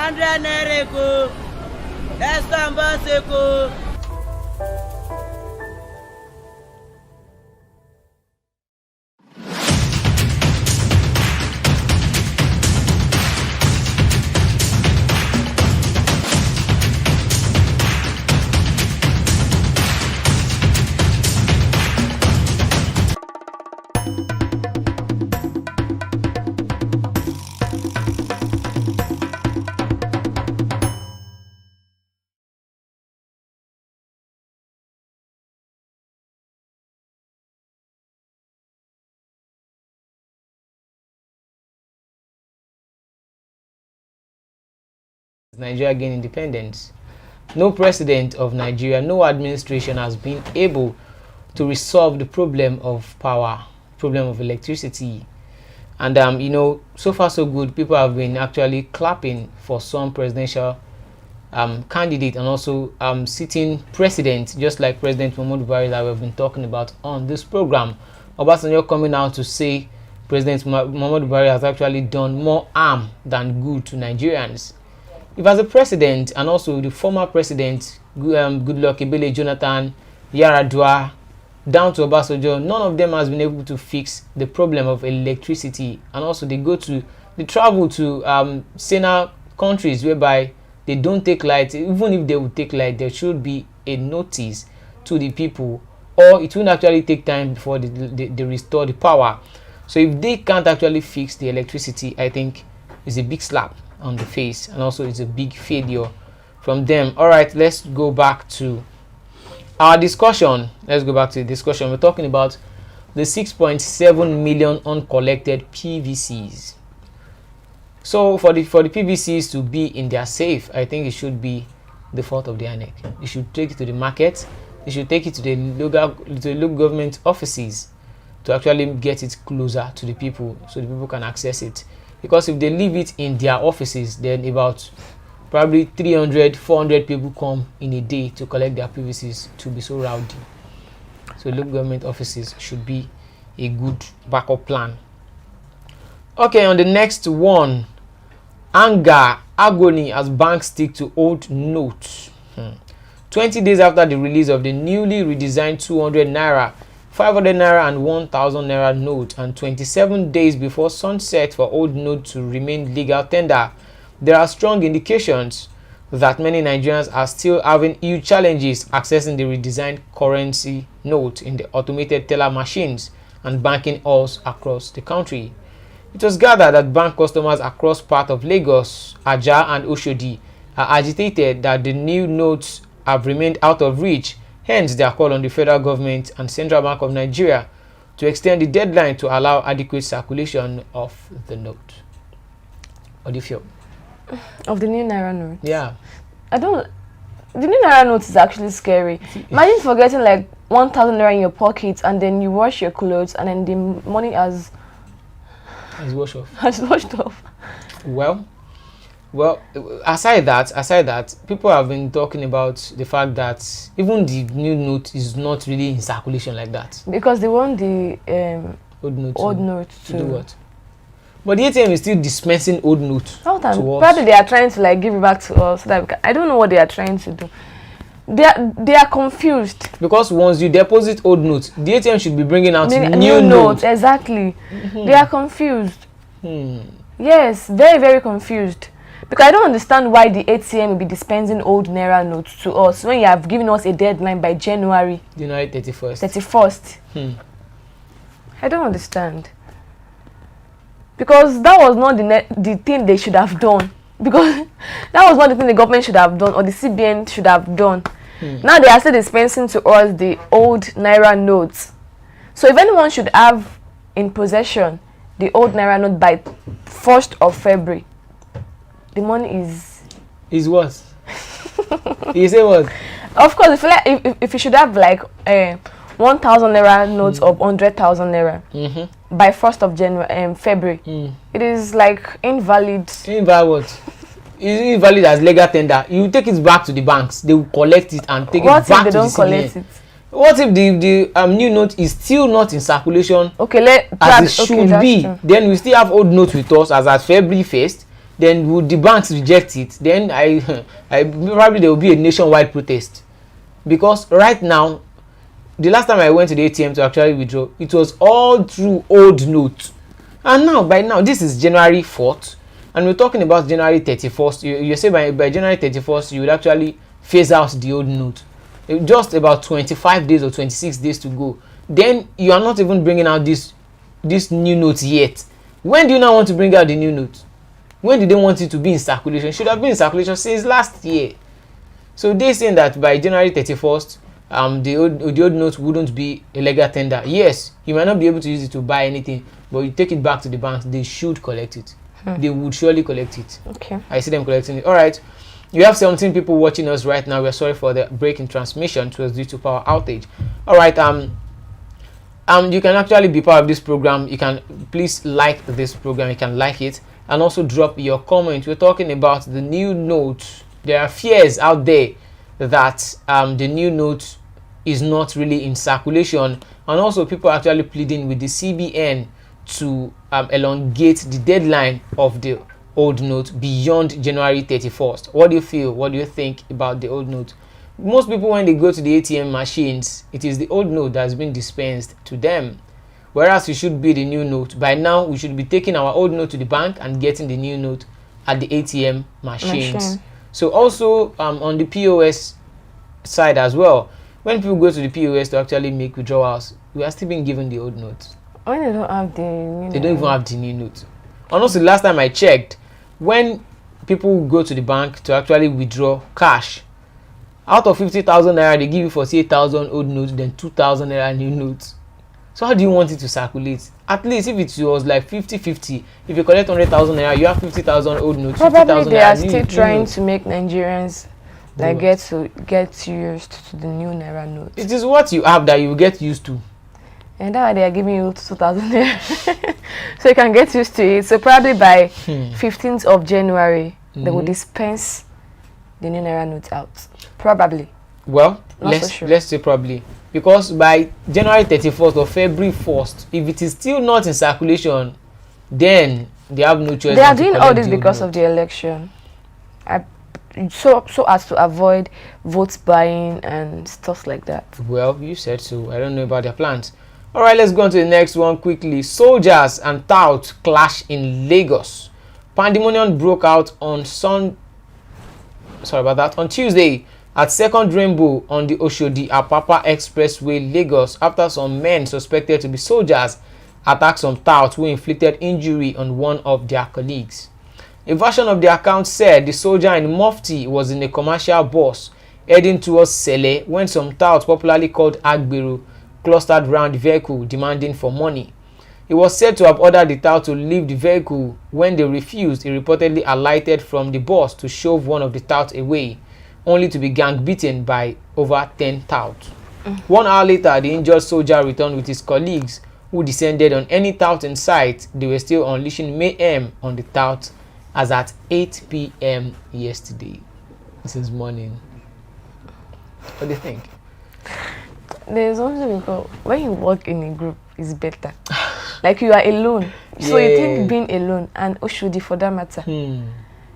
100 naira ko. Estamba seko. Nigeria gained independence. No president of Nigeria, no administration has been able to resolve the problem of power, problem of electricity. And you know, so far so good. People have been actually clapping for some presidential candidate and also sitting president, just like President Muhammadu Buhari that we've been talking about on this program. Obasanjo coming out to say President Muhammadu Buhari has actually done more harm than good to Nigerians. If as a president and also the former president, Goodluck Ebele Jonathan, Yaradua, down to Obasanjo, none of them has been able to fix the problem of electricity. And also they travel to Sena countries whereby they don't take light. Even if they would take light, there should be a notice to the people, or it won't actually take time before they restore the power. So if they can't actually fix the electricity, I think it's a big slap on the face, and also it's a big failure from them. All right, let's go back to our discussion. Let's go back to the discussion. We're talking about the 6.7 million uncollected PVCs. So for the PVCs to be in their safe, I think it should be the fault of the INEC. They should take it to the market. They should take it to the local government offices to actually get it closer to the people so the people can access it. Because if they leave it in their offices, then about probably 300, 400 people come in a day to collect their PVCs. To be so rowdy. So local government offices should be a good backup plan. Okay, on the next one, anger, agony as banks stick to old notes. 20 days after the release of the newly redesigned 200 Naira, 500 Naira and 1000 Naira note, and 27 days before sunset for old note to remain legal tender, there are strong indications that many Nigerians are still having huge challenges accessing the redesigned currency note in the automated teller machines and banking halls across the country. It was gathered that bank customers across part of Lagos, Ajah and Oshodi are agitated that the new notes have remained out of reach. Hence, their call on the federal government and Central Bank of Nigeria to extend the deadline to allow adequate circulation of the note. What do you feel? Of the new Naira note? Yeah. The new Naira note is actually scary. Imagine forgetting like 1000 Naira in your pocket and then you wash your clothes and then the money has washed off. Has washed off. Well, aside that, people have been talking about the fact that even the new note is not really in circulation like that. Because they want the old note to do what? But the ATM is still dispensing old note. Sometimes, probably they are trying to like give it back to us. So that I don't know what they are trying to do. They are confused. Because once you deposit old notes, the ATM should be bringing out new notes. Exactly. They are confused. Yes, very, very confused. Because I don't understand why the ATM will be dispensing old Naira notes to us when you have given us a deadline by January 31st. I don't understand. Because that was not the thing they should have done. Because that was not the thing the government should have done or the CBN should have done. Now they are still dispensing to us the old Naira notes. So if anyone should have in possession the old Naira note by 1st of February, the money is what? You say what? Of course, if you should have like 1000 Naira notes of 100,000 Naira by 1st of February, it is like invalid. Invalid what? It's invalid as legal tender. You take it back to the banks, they will collect it and take it back to the CBN. What if they don't collect it? What if the new note is still not in circulation? Okay, as it should be. True. Then we still have old note with us as at February 1st. then would the banks reject it? Then I probably there will be a nationwide protest, because right now, the last time I went to the ATM to actually withdraw, it was all through old notes. And now, by now, this is January 4th, and we're talking about January 31st. You say by January 31st, you would actually phase out the old note. Just about 25 days or 26 days to go. Then you are not even bringing out this new note yet. When do you now want to bring out the new note? When did they want it to be in circulation? It should have been in circulation since last year. So they're saying that by January 31st, the old note wouldn't be a legal tender. Yes, you might not be able to use it to buy anything, but you take it back to the banks, they should collect it. They would surely collect it. Okay. I see them collecting it. All right. You have 17 people watching us right now. We're sorry for the break in transmission. It was due to power outage. All right. You can actually be part of this program. You can please like this program. You can like it and also drop your comment. We're talking about the new note. There are fears out there that the new note is not really in circulation, and also people are actually pleading with the CBN to elongate the deadline of the old note beyond January 31st. What do you feel? What do you think about the old note? Most people, when they go to the ATM machines, it is the old note that has been dispensed to them, whereas it should be the new note. By now, we should be taking our old note to the bank and getting the new note at the ATM machines. So also on the POS side as well, when people go to the POS to actually make withdrawals, we are still being given the old note. When they don't have the new They don't even have the new note. And also, last time I checked, when people go to the bank to actually withdraw cash, out of 50,000 naira, they give you 48,000 old notes, then 2,000 naira new notes. So how do you want it to circulate? At least if it was like 50-50, if you collect 100,000 naira, you have 50,000 old notes. Probably they are still trying to make Nigerians like get used to the new naira note. It is what you have that you get used to. And that's why they are giving you 2,000 naira. So you can get used to it. So probably by 15th of January, they will dispense the new naira notes out. Probably. Well, let's say probably. Because by January 31st or February 1st, if it is still not in circulation, then they have no choice. They are doing all this because of the election. So as to avoid vote buying and stuff like that. Well, you said so. I don't know about their plans. All right, let's go on to the next one quickly. Soldiers and touts clash in Lagos. Pandemonium broke out on on Tuesday at Second Rainbow on the Oshodi-Apapa Expressway, Lagos, after some men suspected to be soldiers attacked some touts who inflicted injury on one of their colleagues. A version of the account said the soldier in mufti was in a commercial bus heading towards Sele when some touts, popularly called Agberu, clustered round the vehicle demanding for money. He was said to have ordered the tout to leave the vehicle. When they refused, he reportedly alighted from the bus to shove one of the touts away, only to be gang beaten by over 10 touts. 1 hour later, the injured soldier returned with his colleagues, who descended on any tout in sight. They were still unleashing mayhem on the tout as at 8 p.m. yesterday. Since morning. What do you think? There's something because when you work in a group, it's better. Like you are alone. So you think being alone, and Oshodi for that matter. You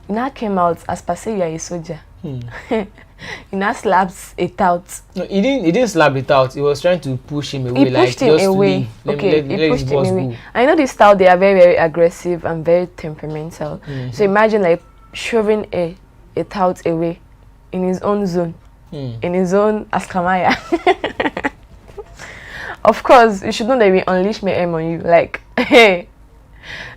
now came out as per se you are a soldier. He now slaps a tout. No, he didn't slap the tout. He was trying to push him away. He pushed him away. Okay, he pushed him away. I know this tout, they are very, very aggressive and very temperamental. So imagine like shoving a tout away in his own zone, in his own askamaya. Of course, you should know that we unleash mayhem on you. Like, hey.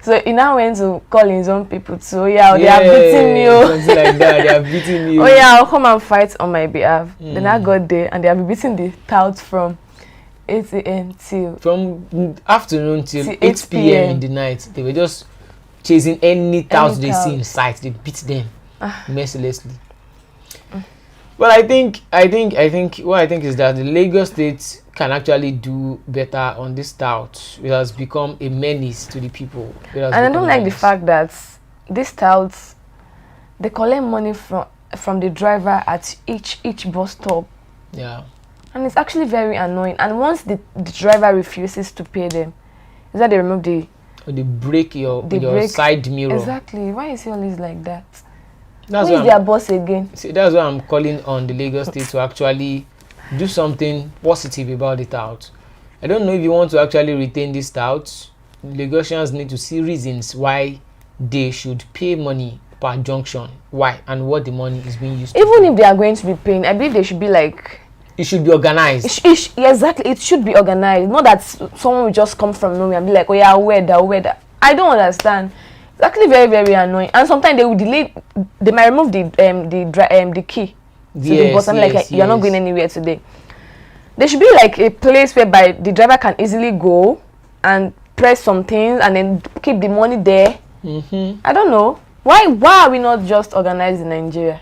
So he now went to call his own people too. Oh, yeah, they are beating me. Something like that. They are beating me. Oh yeah, I'll come and fight on my behalf. Then I got there and they have been beating the tout from 8 a.m. till from afternoon till 8 p.m. in the night. They were just chasing any tout they see in sight. They beat them mercilessly. Well, I think what I think is that the Lagos State can actually do better on this tout. It has become a menace to the people. And I don't like the fact that these touts, they collect money from the driver at each bus stop. Yeah. And it's actually very annoying. And once the driver refuses to pay them, is that they remove the or they break your break side mirror. Exactly. Why is he always like that? That's Who is their boss again? See, that's why I'm calling on the Lagos State to actually do something positive about it out. I don't know if you want to actually retain this out. Lagosians need to see reasons why they should pay money per junction. Why and what the money is being used Even if they are going to be paying, I believe they should be like... It should be organized. Exactly. It should be organized. Not that someone will just come from nowhere and be like, oh yeah, weather. I don't understand. It's actually very, very annoying. And sometimes they will delay. They might remove the key. So the bottom, like you're not going anywhere today. There should be like a place whereby the driver can easily go and press some things and then keep the money there. I don't know. Why are we not just organized in Nigeria?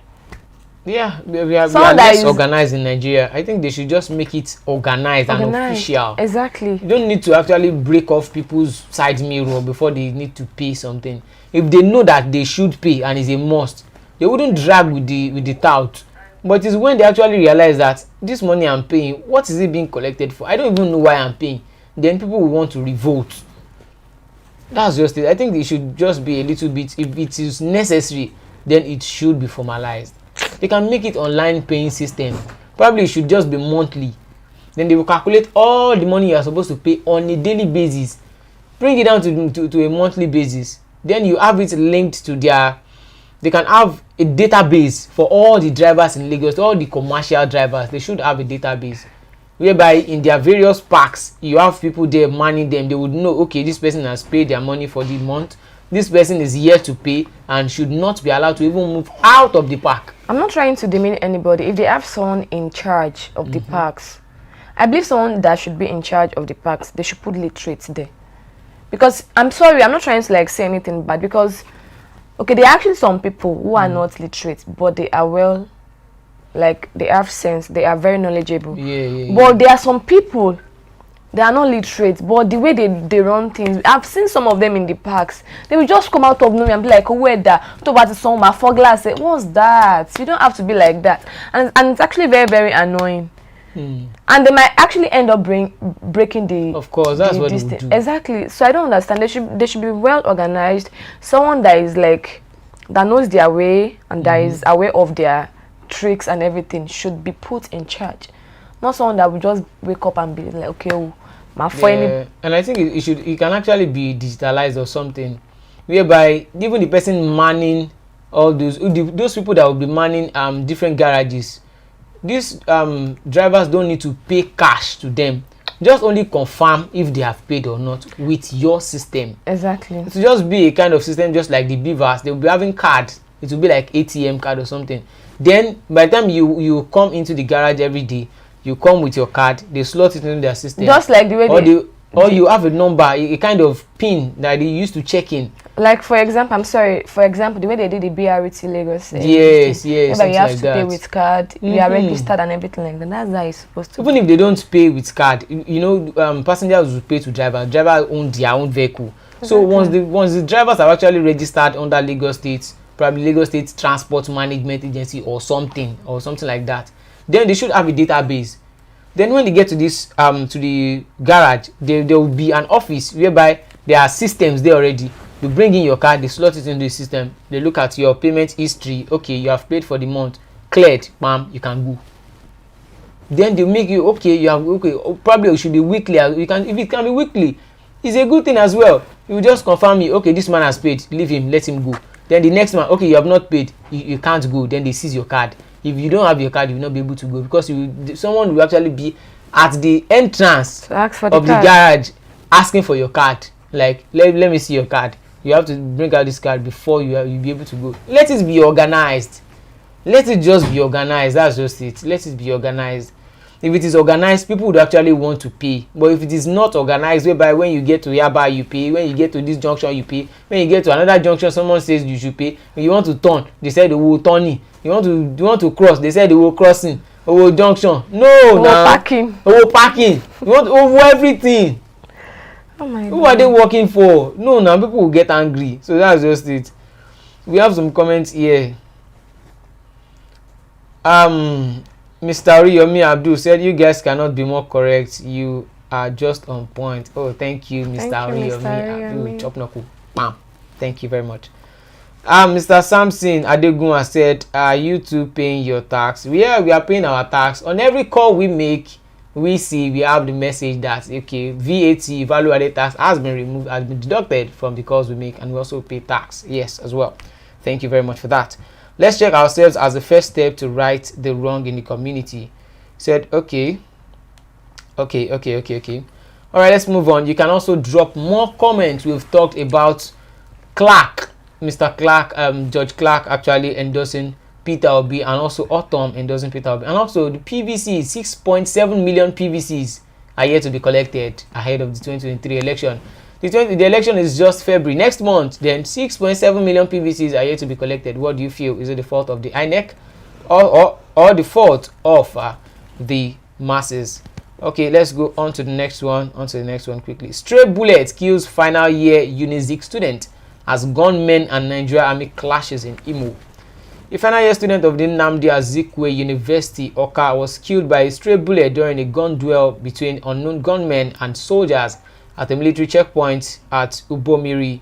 Yeah, we are less organized in Nigeria. I think they should just make it organized and official. Exactly. You don't need to actually break off people's side mirror before they need to pay something. If they know that they should pay and it's a must, they wouldn't drag with the tout. But it's when they actually realize that this money I'm paying, what is it being collected for? I don't even know why I'm paying. Then people will want to revolt. That's just it. I think it should just be a little bit, if it is necessary, then it should be formalized. They can make it online paying system. Probably it should just be monthly. Then they will calculate all the money you are supposed to pay on a daily basis. Bring it down to a monthly basis. Then you have it linked to they can have a database for all the drivers in Lagos, all the commercial drivers. They should have a database whereby in their various parks, you have people there manning them. They would know, okay, this person has paid their money for the month. This person is here to pay and should not be allowed to even move out of the park. I'm not trying to demean anybody. If they have someone in charge of the parks, I believe someone that should be in charge of the parks, they should put literates there. Because I'm sorry, I'm not trying to like say anything bad, because okay, there are actually some people who are not literate, but they are well, like they have sense, they are very knowledgeable. But there are some people, they are not literate, but the way they run things, I've seen some of them in the parks. They will just come out of nowhere and be like, oh, where that? Talk about some my for glass. What's that? You don't have to be like that. And it's actually very, very annoying. And they might actually end up breaking the... Of course, that's what they do. Exactly. So I don't understand. They should be well organized. Someone that is like, that knows their way and that is aware of their tricks and everything should be put in charge. Not someone that will just wake up and be like, okay, oh, my phone. And I think it can actually be digitalized or something, whereby even the person manning all those people that will be manning different garages, these drivers don't need to pay cash to them. Just only confirm if they have paid or not with your system. Exactly. It will just be a kind of system just like the beavers. They will be having cards. It will be like ATM card or something. Then by the time you come into the garage every day, you come with your card, they slot it into their system. Just like the way or you have a number, a kind of pin that they used to check in. Like for example, the way they did the BRT Lagos. Yes, you have like to pay with card, you are registered and everything like that. That's how it's supposed to be. Even if they don't pay with card, passengers will pay to driver. Driver own their own vehicle. Exactly. So once the drivers are actually registered under Lagos State, probably Lagos State Transport Management Agency or something like that, then they should have a database. Then when they get to this to the garage, there will be an office whereby there are systems there already. You bring in your card, they slot it into the system, they look at your payment history. Okay, you have paid for the month, cleared, bam, you can go. Then they make you probably it should be weekly. If it can be weekly, it's a good thing as well. You just confirm me, okay, this man has paid, leave him, let him go. Then the next man, okay, you have not paid, you can't go. Then they seize your card. If you don't have your card, you will not be able to go, because someone will actually be at the entrance of the garage asking for your card. Like, let me see your card. You have to bring out this card before you'll be able to go. Let it be organized. Let it just be organized. That's just it. Let it be organized. If it is organized, people would actually want to pay. But if it is not organized, whereby when you get to Yaba, you pay. When you get to this junction, you pay. When you get to another junction, someone says you should pay. When you want to turn, they say they will turning. You want to cross, they say they will crossing. Oh, junction. No, parking. Oh, parking. You want over everything. Oh my God. Who are they working for? No, now people will get angry. So that's just it. We have some comments here. Mr. Oriyomi Abdul said, you guys cannot be more correct. You are just on point. Oh, thank you, Mr. Ariyomi. Chopnoku. Bam. Thank you very much. Mr. Samson Adegunwa said, are you two paying your tax? Yeah, we are paying our tax. On every call we make, we have the message that, okay, VAT, value added tax, has been removed, has been deducted from the calls we make, and we also pay tax. Yes, as well. Thank you very much for that. Let's check ourselves as the first step to right the wrong in the community. Said, okay. All right, let's move on. You can also drop more comments. We've talked about Clark, Mr. Clark, George Clark actually endorsing Peter Obi, and also Ortom endorsing Peter Obi, and also the PVC, 6.7 million PVCs are yet to be collected ahead of the 2023 election. The election is just February next month. Then 6.7 million PVCs are yet to be collected. What do you feel? Is it the fault of the INEC or the fault of the masses? Okay, let's go on to the next one. Quickly. Stray bullet kills final year Unizik student as gunmen and Nigerian army clashes in Imo. A final year student of the Nnamdi Azikiwe University, Oka, was killed by a stray bullet during a gun duel between unknown gunmen and soldiers at a military checkpoint at Ubomiri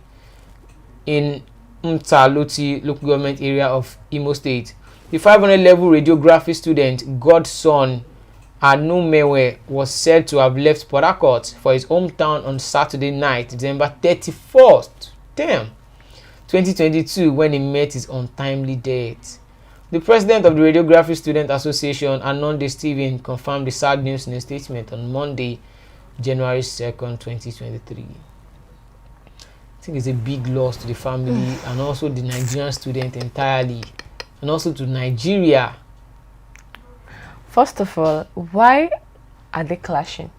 in Mtaloti local government area of Imo State. The 500 level radiography student, Godson Anumewe, was said to have left Port Harcourt for his hometown on Saturday night, December 31st, 2022, when he met his untimely death. The president of the Radiography Student Association, Anonde Stephen, confirmed the sad news in a statement on Monday, January 2nd, 2023. I think it's a big loss to the family and also the Nigerian student entirely, and also to Nigeria. First of all, why are they clashing?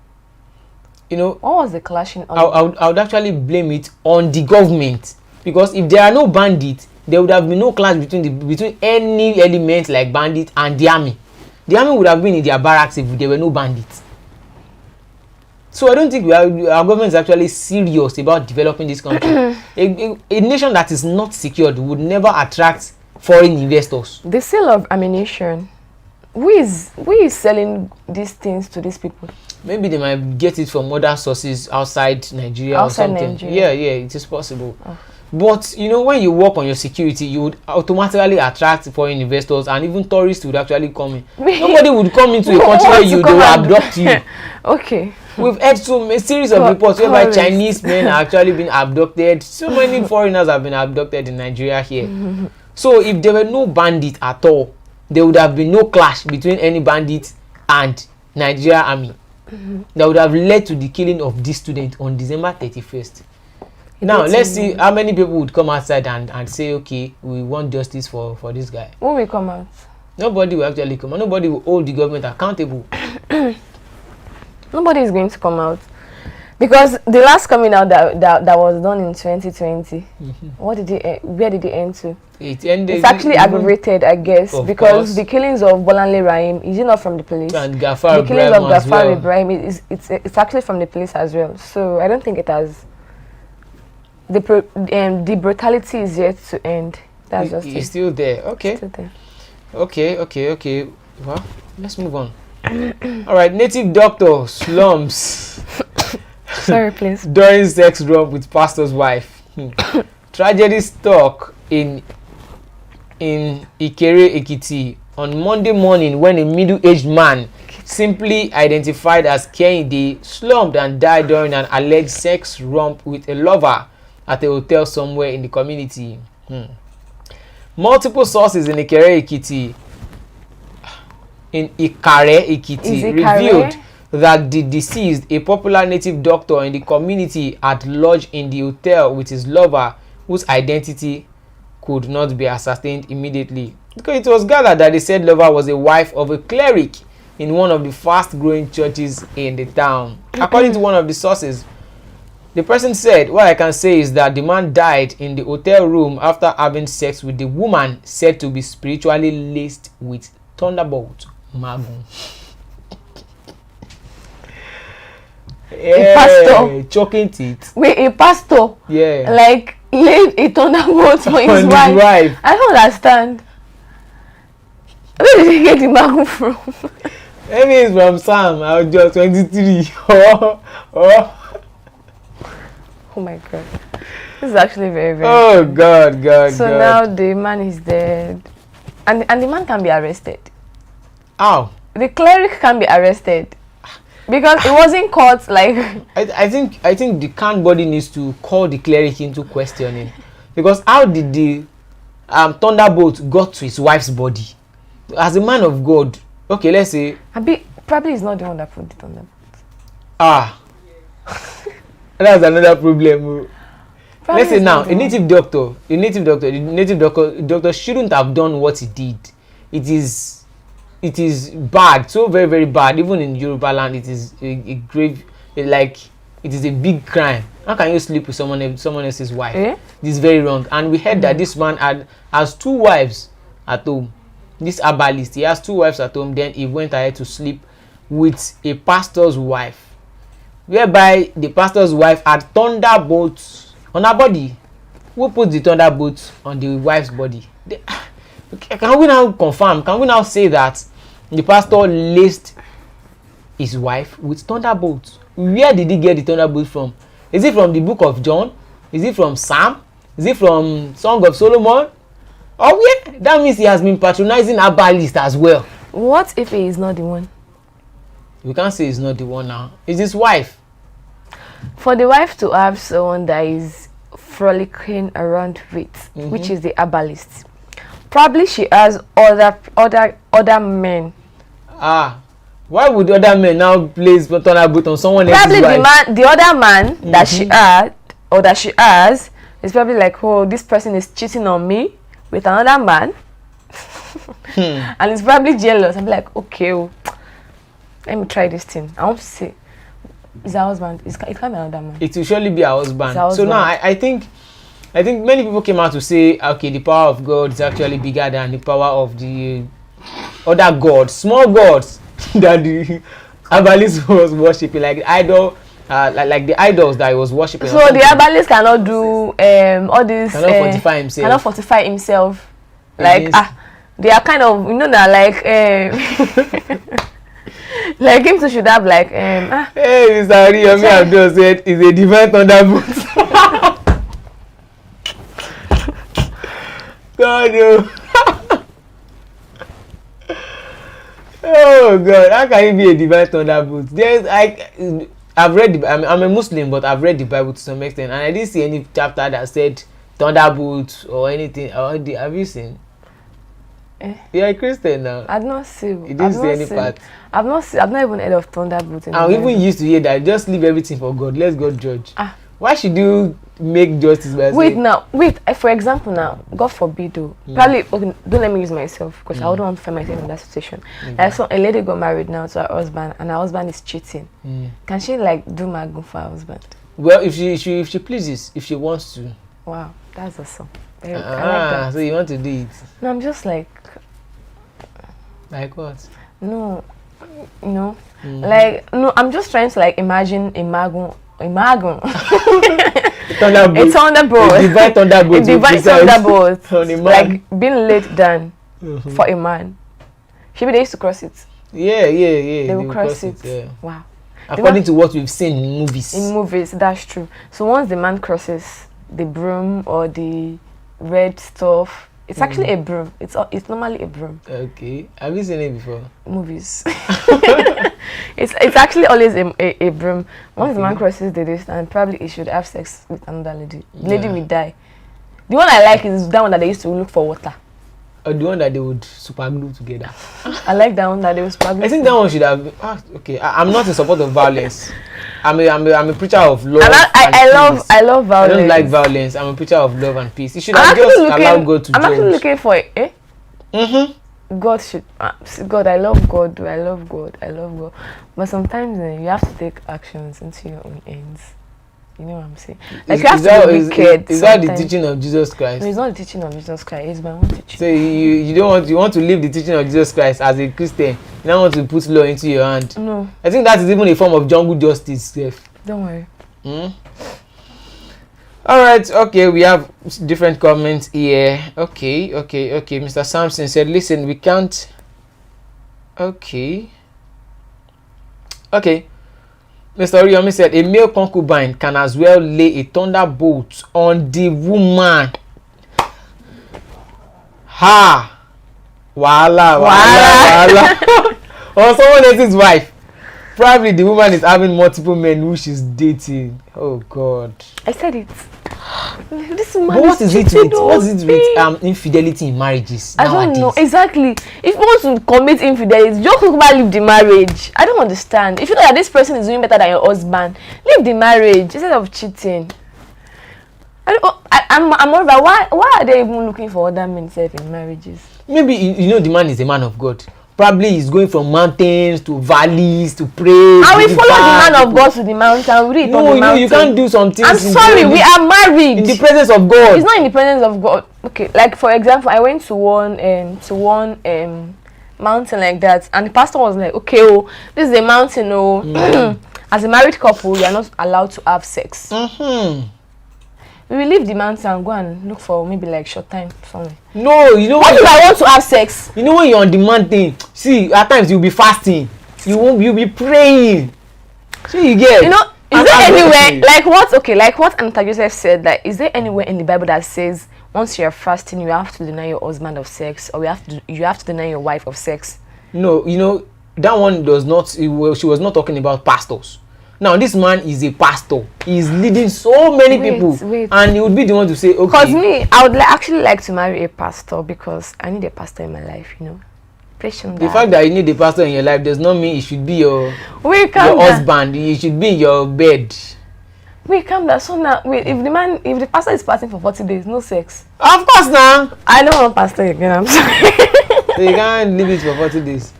You know, what was the clashing on? I would actually blame it on the government, because if there are no bandits, there would have been no clash between any element like bandits and the army. The army would have been in their barracks if there were no bandits. So I don't think our government is actually serious about developing this country. A nation that is not secured would never attract foreign investors. The sale of ammunition. Who is selling these things to these people? Maybe they might get it from other sources outside Nigeria or something. Nigeria. Yeah, it is possible. Oh. But you know, when you work on your security, you would automatically attract foreign investors, and even tourists would actually come in. Nobody would come into a country where they will abduct you. Okay. We've had a series of reports whereby Chinese men are actually being abducted. So many foreigners have been abducted in Nigeria here. So if there were no bandits at all, there would have been no clash between any bandits and Nigeria army. That would have led to the killing of this student on December 31st. Now, let's see how many people would come outside and say, okay, we want justice for this guy. Who will come out? Nobody will actually come out. Nobody will hold the government accountable. Nobody is going to come out. Because the last coming out that was done in 2020, where did it end to? It's actually aggravated, I guess, because the killings of Bolanle Rahim, is it not from the police? And Gafar the killings of Gafar Ibrahim, it's actually from the police as well. So I don't think it has. The brutality is yet to end. That's just it. It's still there. Okay. Still there. Okay. Well, let's move on. All right. Native doctor slums. Sorry, please. During sex romp with pastor's wife. Tragedy struck in Ikere Ekiti on Monday morning when a middle-aged man, simply identified as Kehinde, slumped and died during an alleged sex romp with a lover at a hotel somewhere in the community. Multiple sources in Ikere Ekiti revealed that the deceased, a popular native doctor in the community, had lodged in the hotel with his lover, whose identity could not be ascertained immediately, because it was gathered that the said lover was a wife of a cleric in one of the fast-growing churches in the town. According to one of the sources, the person said, what I can say is that the man died in the hotel room after having sex with the woman said to be spiritually laced with thunderbolt magun. A pastor choking teeth. Wait, a pastor? Yeah. Like laid a thunderbolt for his wife. I don't understand. Where did he get the magun from? Maybe it's from Sam. I'll just 23. Oh my God. This is actually very, very Oh funny. God. So now the man is dead. And the man can be arrested. How? The cleric can be arrested. Because it wasn't caught like I think the canned body needs to call the cleric into questioning. Because how did the thunderbolt got to his wife's body? As a man of God, okay, let's say probably he's not the one that put the thunderbolt. That's another problem. Probably Let's say now the native doctor shouldn't have done what he did. It is bad, so very, very bad. Even in Yoruba land, it is a grave, it is a big crime. How can you sleep with someone else's wife? This is very wrong. And we heard that this man has 2 wives at home. This herbalist, he has 2 wives at home. Then he went ahead to sleep with a pastor's wife, whereby the pastor's wife had thunderbolts on her body. Who put the thunderbolts on the wife's body? Can we now confirm? Can we now say that the pastor laced his wife with thunderbolts? Where did he get the thunderbolts from? Is it from the book of John? Is it from Psalm? Is it from Song of Solomon? Oh yeah, that means he has been patronizing herbalists as well. What if he is not the one? We can't say he's not the one now. It's his wife. For the wife to have someone that is frolicking around with, which is the herbalist, probably she has other men. Why would other men now place thunderbolt on someone else's wife? Probably the other man that she had or that she has is probably like, oh, this person is cheating on me with another man. And it's probably jealous. I'm like, okay, let me try this thing. I want to see. Is her husband? It can't be another man. It will surely be her husband. So now I think many people came out to say, okay, the power of God is actually bigger than the power of the other gods, small gods that the herbalist was worshiping, like the idol, like the idols that he was worshiping. So the herbalist cannot do all this. Cannot fortify himself. Cannot fortify himself. Like they are kind of, you know, that like like him too should have like Hey, Mr. Ariyomi Abdul said it's a divine thunderbolt. God, oh God, how can it be a divine thunderbolt? I've read I'm a Muslim, but I've read the Bible to some extent, and I didn't see any chapter that said thunderbolt or anything. Have you seen? You're a Christian now. I've not seen. You didn't see any part. I've not even heard of thunderbolt. I even used to hear that. Just leave everything for God. Let God judge. Why should you make justice by wait, for example now, God forbid probably, okay, don't let me use myself because I wouldn't want to find myself in that situation. Like, so a lady got married now to her husband and her husband is cheating. Can she like do magun for her husband? Well, if she pleases, if she wants to. Wow, that's awesome. I like that. So you want to do it? No, I'm just like what? No, like no, I'm just trying to like imagine a thunderbolt. A thunderbolt. A divine thunderbolt. A divine thunderbolt. Like being laid down for a man. Maybe they used to cross it. Yeah. They will cross it. Yeah. Wow. According to what we've seen in movies. In movies, that's true. So once the man crosses the broom or the red stuff, it's actually a broom. It's normally a broom. Okay. Have you seen it before? Movies. It's actually always a broom. Once the man crosses the distance, probably he should have sex with another lady. The lady will die. The one I like is that one that they used to look for water. Or the one that they would super glue together. I like that one that they would super glue. I think that one should have. Okay, I'm not in support of violence. I'm a preacher of love. I love violence. I don't like violence. I'm a preacher of love and peace. You should have just allowed God to judge. I'm actually looking for it. God should. God, I love God. I love God. But sometimes you have to take actions into your own ends. You know what I'm saying? Like you have to be wicked. Is that the teaching of Jesus Christ? No, it's not the teaching of Jesus Christ. It's my own teaching. So you want to live the teaching of Jesus Christ as a Christian. You don't want to put law into your hand. No. I think that is even a form of jungle justice. Don't worry. All right. Okay, we have different comments here. Okay. Mr. Sampson said, "Listen, we can't." Okay. Okay. Mr. Oriyomi said a male concubine can as well lay a thunderbolt on the woman. Ha! Wahala. Or someone else's wife. Probably the woman is having multiple men who she's dating. Oh God. I said it. This man But what is it cheating with infidelity in marriages I nowadays? don't know exactly. If you want to commit infidelity, just leave the marriage. I don't understand. If you know that this person is doing better than your husband, leave the marriage instead of cheating. I'm worried about why are they even looking for other men in marriages? Maybe you know the man is a man of God. Probably he's going from mountains to valleys to pray. I will follow the man of God to the mountain. Read on the mountain. You can't do some things. I'm sorry, we are married. In the presence of God. It's not in the presence of God. Okay, like for example, I went to one mountain like that, and the pastor was like, "Okay, oh, this is a mountain. Oh, as a married couple, you are not allowed to have sex." We will leave the mountain and go and look for maybe like short time somewhere. No, you know what if I want to have sex? You know when you're on the mountain, see, at times you'll be fasting. You'll be praying. So you get. You know, is there anywhere like what? Okay, like what Anita Joseph said. Like, is there anywhere in the Bible that says once you're fasting, you have to deny your husband of sex, or you have to deny your wife of sex? No, you know that one does not. She was not talking about pastors. Now this man is a pastor. He's leading so many people, and he would be the one to say, "Okay." Because me, I would actually like to marry a pastor because I need a pastor in my life. You know, the fact that you need a pastor in your life does not mean it should be your husband. He should be in your bed. Wait, calm down. So now, wait. If the pastor is fasting for 40 days, no sex. Of course, now. I don't want pastor again. I'm sorry. So you can't leave it for 40 days.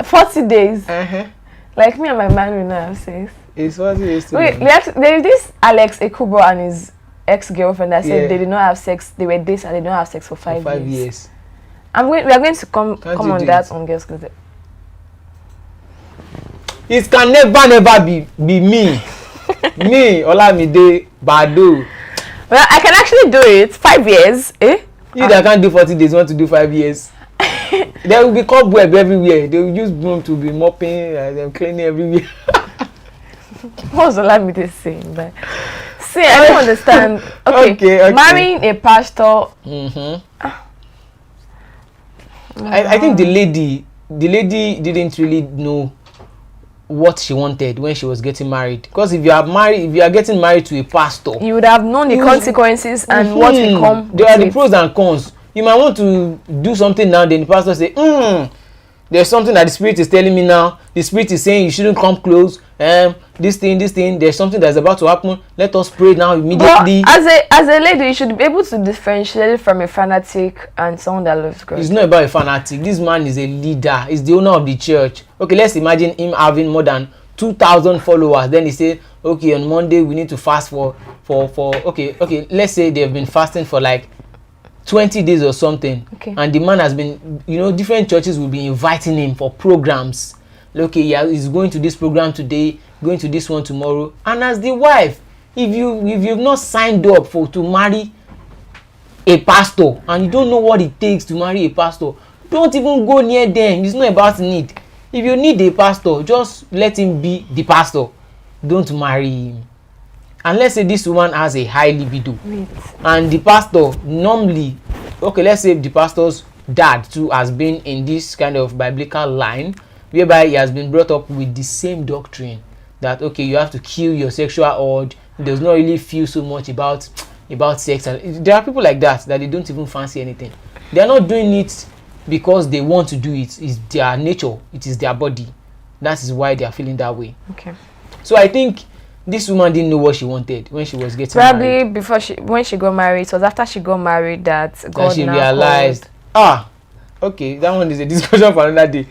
40 days. Like me and my man will not have sex. It's 40 days too. Wait, there is this Alex Ekubo and his ex-girlfriend that said they did not have sex. They were dating and they did not have sex for 5 years. We are going to come on that on Girls Closet. It can never be me. Me, Olamide, Badu. Well, I can actually do it. 5 years, eh? You that can't do 40 days want to do 5 years. There will be cobweb everywhere. They will use broom to be mopping and cleaning everywhere. What was Olamide saying? But see, I don't understand. Okay. Marrying a pastor. I think the lady didn't really know what she wanted when she was getting married. Because if you are getting married to a pastor, you would have known the consequences and what will come. There are the pros and cons. You might want to do something now, then the pastor say, there's something that the spirit is telling me now. The spirit is saying you shouldn't come close. This thing, there's something that's about to happen. Let us pray now immediately. But as a lady, you should be able to differentiate from a fanatic and someone that loves God. It's not about a fanatic. This man is a leader. He's the owner of the church. Okay, let's imagine him having more than 2,000 followers. Then he say, okay, on Monday we need to fast for okay. Let's say they've been fasting for like 20 days or something, and the man has been, different churches will be inviting him for programs. Okay, yeah, he's going to this program today, going to this one tomorrow. And as the wife, if you've not signed up to marry a pastor and you don't know what it takes to marry a pastor, don't even go near them. It's not about need. If you need a pastor, just let him be the pastor. Don't marry him. And let's say this woman has a high libido, and the pastor normally, let's say the pastor's dad too has been in this kind of biblical line, whereby he has been brought up with the same doctrine that you have to kill your sexual urge. He does not really feel so much about sex. And there are people like that they don't even fancy anything. They are not doing it because they want to do it. It's their nature. It is their body. That is why they are feeling that way. Okay. So I think this woman didn't know what she wanted when she was getting married. Probably when she got married. It was after she got married that she realized. Okay, that one is a discussion for another day.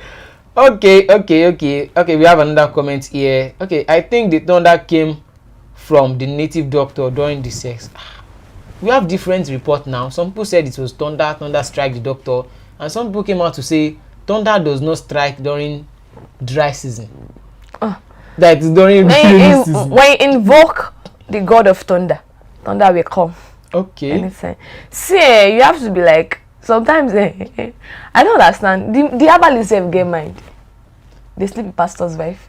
Okay. We have another comment here. Okay, I think the thunder came from the native doctor during the sex. We have different reports now. Some people said it was thunder strike the doctor, and some people came out to say thunder does not strike during dry season. That is during rainy season. When you invoke the god of thunder will come. Okay. Anytime. See, you have to be like, sometimes I don't understand. The herbalist get mind. they sleep with pastor's wife.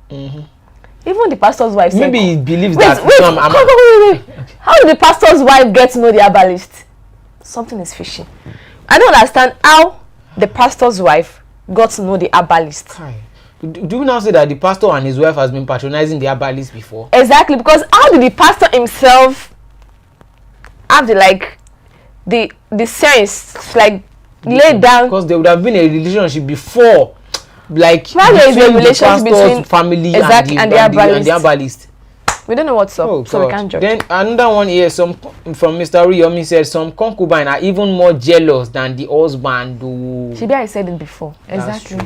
Mm-hmm. Even the pastor's wife. Maybe he believes wait, that. wait. How did the pastor's wife get to know the herbalist? Something is fishy. I don't understand how the pastor's wife got to know the herbalist. Do you now say that the pastor and his wife has been patronizing the herbalist before? Exactly, because how did the pastor himself have the sense, like, lay down? Because there would have been a relationship before, like, why there is a relationship the pastor's between family exactly and the herbalist. We don't know what's up, Oh, so God. we can't judge. Then another one here, from Mr. Riyomi said some concubines are even more jealous than the husband. Shibi, I said it before. Exactly.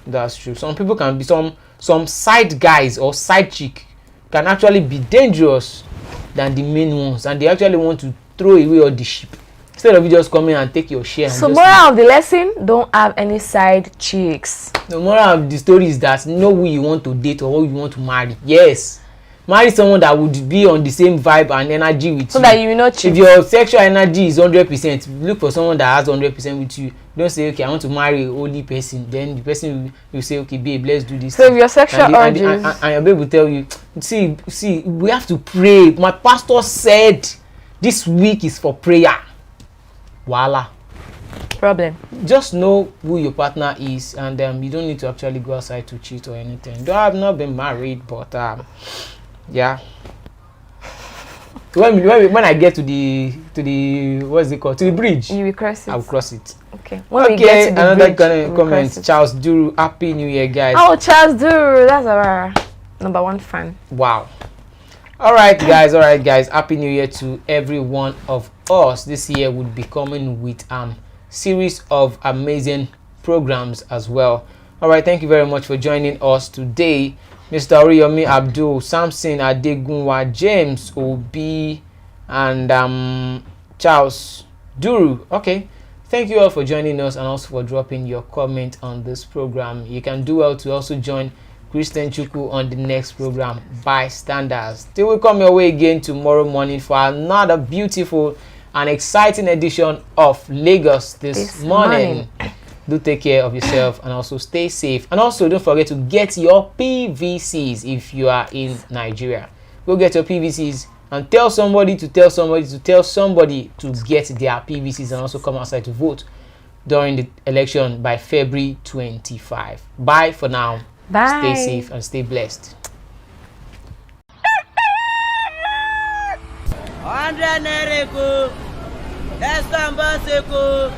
That's true. Some people can be some side guys or side chick can actually be dangerous than the main ones, and they actually want to throw away all the sheep instead of you just coming and take your share. So moral of the lesson: don't have any side chicks. The moral of the story is that know who you want to date or who you want to marry. Yes, marry someone that would be on the same vibe and energy with you, so that you will not cheat. If your sexual energy is 100%, look for someone that has 100% with you. Don't say, okay, I want to marry a holy person. Then the person will say, okay, babe, let's do this. So if your sexual urges, and your babe will tell you, see, we have to pray. My pastor said this week is for prayer. Voila. Problem. Just know who your partner is, and you don't need to actually go outside to cheat or anything. Though I've not been married, but yeah. When I get to the what's it called, to the bridge, you will cross it. I will cross it. Okay. When we get to the another bridge, comment. Charles Duru, Happy New Year, guys. Oh, Charles Duru, that's our #1 fan. Wow. All right, guys. Happy New Year to every one of us. This year would be coming with series of amazing programs as well. All right, thank you very much for joining us today. Mr. Oriyomi Abdul, Samson Adegunwa, James Obi, and Charles Duru. Okay, thank you all for joining us and also for dropping your comment on this program. You can do well to also join Christian Chukwu on the next program, Bystanders. Till we come your way again tomorrow morning for another beautiful and exciting edition of Lagos this morning. Do take care of yourself and also stay safe. And also don't forget to get your PVCs if you are in Nigeria. Go get your PVCs and tell somebody to tell somebody to tell somebody to get their PVCs, and also come outside to vote during the election by February 25. Bye for now. Bye. Stay safe and stay blessed. 100 naira ko, Estambul ko.